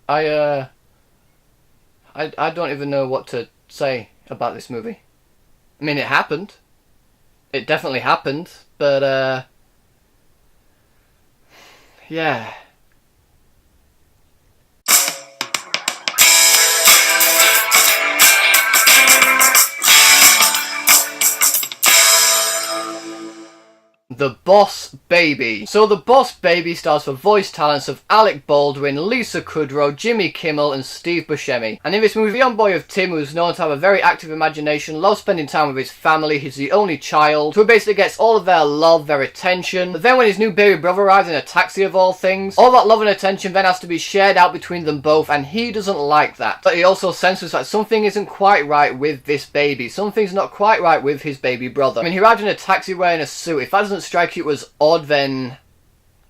I I don't even know what to say about this movie. I mean, it happened. It definitely happened, but yeah. The Boss Baby. So The Boss Baby stars for voice talents of Alec Baldwin, Lisa Kudrow, Jimmy Kimmel and Steve Buscemi. And in this movie, the young boy of Tim, who is known to have a very active imagination, loves spending time with his family. He's the only child, who basically gets all of their love, their attention. But then when his new baby brother arrives in a taxi of all things, all that love and attention then has to be shared out between them both, and he doesn't like that. But he also senses that something isn't quite right with this baby. Something's not quite right with his baby brother. I mean, he arrived in a taxi wearing a suit. If that doesn't strike you as odd, then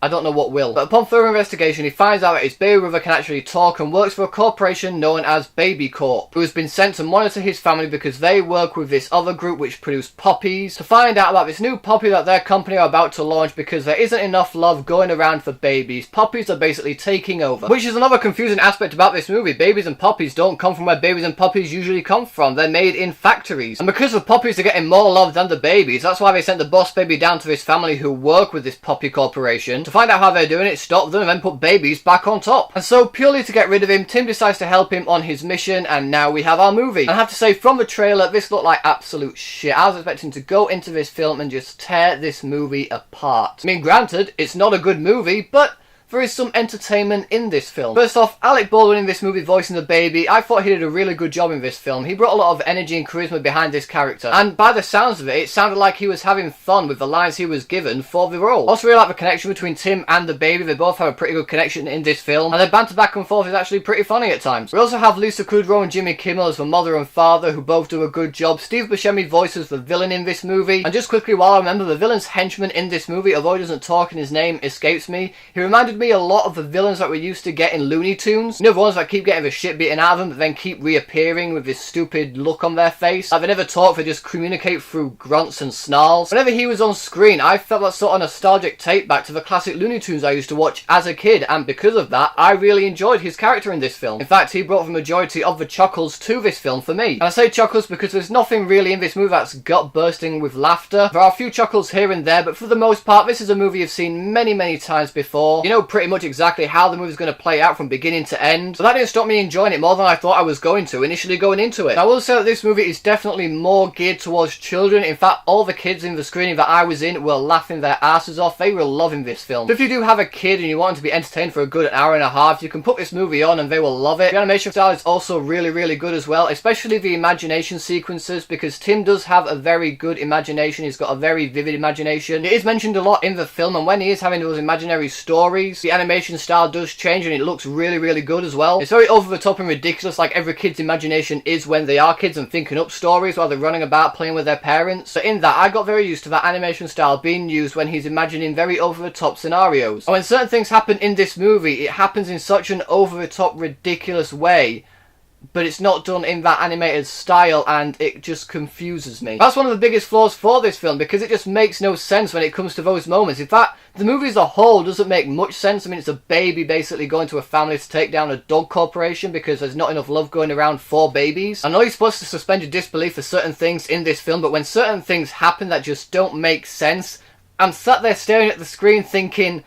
I don't know what will. But upon further investigation, he finds out that his baby brother can actually talk and works for a corporation known as Baby Corp, who has been sent to monitor his family because they work with this other group which produce puppies, to find out about this new puppy that their company are about to launch because there isn't enough love going around for babies. Puppies are basically taking over. Which is another confusing aspect about this movie. Babies and puppies don't come from where babies and puppies usually come from. They're made in factories. And because the puppies are getting more love than the babies, that's why they sent the boss baby down to his family who work with this puppy corporation to find out how they're doing it, stop them, and then put babies back on top. And so, purely to get rid of him, Tim decides to help him on his mission, and now we have our movie. And I have to say, from the trailer, this looked like absolute shit. I was expecting to go into this film and just tear this movie apart. I mean, granted, it's not a good movie, but there is some entertainment in this film. First off, Alec Baldwin in this movie voicing the baby, I thought he did a really good job in this film. He brought a lot of energy and charisma behind this character, and by the sounds of it, it sounded like he was having fun with the lines he was given for the role. Also really like the connection between Tim and the baby. They both have a pretty good connection in this film, and their banter back and forth is actually pretty funny at times. We also have Lisa Kudrow and Jimmy Kimmel as the mother and father, who both do a good job. Steve Buscemi voices the villain in this movie, and just quickly while I remember, the villain's henchman in this movie, although he doesn't talk and his name escapes me, he reminded me a lot of the villains that we used to get in Looney Tunes. You know, the ones that keep getting the shit beaten out of them but then keep reappearing with this stupid look on their face. Like, they never talk, they just communicate through grunts and snarls. Whenever he was on screen, I felt that sort of nostalgic take back to the classic Looney Tunes I used to watch as a kid, and because of that, I really enjoyed his character in this film. In fact, he brought the majority of the chuckles to this film for me. And I say chuckles because there's nothing really in this movie that's gut-bursting with laughter. There are a few chuckles here and there, but for the most part, this is a movie you've seen many, many times before. You know pretty much exactly how the movie's going to play out from beginning to end. But that didn't stop me enjoying it more than I thought I was going to initially going into it. And I will say that this movie is definitely more geared towards children. In fact, all the kids in the screening that I was in were laughing their asses off. They were loving this film. So if you do have a kid and you want them to be entertained for a good hour and a half, you can put this movie on and they will love it. The animation style is also really, really good as well, especially the imagination sequences, because Tim does have a very good imagination. He's got a very vivid imagination. It is mentioned a lot in the film, and when he is having those imaginary stories, the animation style does change and it looks really, really good as well. It's very over the top and ridiculous, like every kid's imagination is when they are kids and thinking up stories while they're running about playing with their parents. So in that, I got very used to that animation style being used when he's imagining very over the top scenarios. And when certain things happen in this movie, it happens in such an over the top ridiculous way, but it's not done in that animated style, and it just confuses me. That's one of the biggest flaws for this film, because it just makes no sense when it comes to those moments. In fact, the movie as a whole doesn't make much sense. I mean, it's a baby basically going to a family to take down a dog corporation because there's not enough love going around for babies. I know you're supposed to suspend your disbelief for certain things in this film, but when certain things happen that just don't make sense, I'm sat there staring at the screen thinking,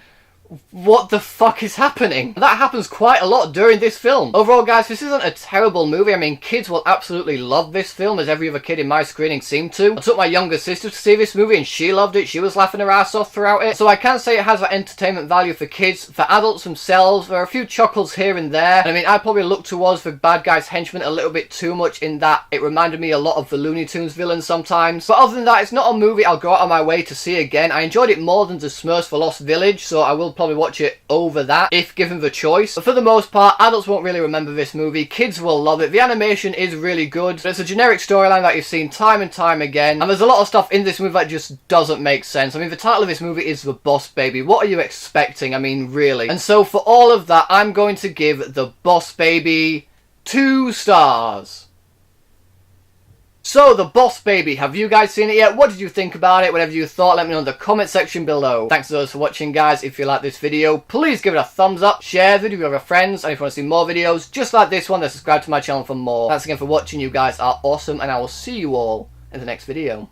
what the fuck is happening? And that happens quite a lot during this film. Overall, guys, this isn't a terrible movie. I mean, kids will absolutely love this film, as every other kid in my screening seemed to. I took my younger sister to see this movie and she loved it. She was laughing her ass off throughout it. So I can say it has that entertainment value for kids. For adults themselves, there are a few chuckles here and there. And I mean, I probably looked towards the bad guy's henchman a little bit too much in that it reminded me a lot of the Looney Tunes villains sometimes. But other than that, it's not a movie I'll go out of my way to see again. I enjoyed it more than The Smurfs for Lost Village, so I will probably watch it over that if given the choice. But for the most part, adults won't really remember this movie. Kids will love it. The animation is really good, but it's a generic storyline that you've seen time and time again, and there's a lot of stuff in this movie that just doesn't make sense. I mean, the title of this movie is The Boss Baby. What are you expecting? I mean, really? And so for all of that, I'm going to give The Boss Baby 2 stars. So, The Boss Baby, have you guys seen it yet? What did you think about it? Whatever you thought, let me know in the comment section below. Thanks to those for watching, guys. If you like this video, please give it a thumbs up, share the video with your friends, and if you want to see more videos just like this one, then subscribe to my channel for more. Thanks again for watching, you guys are awesome, and I will see you all in the next video.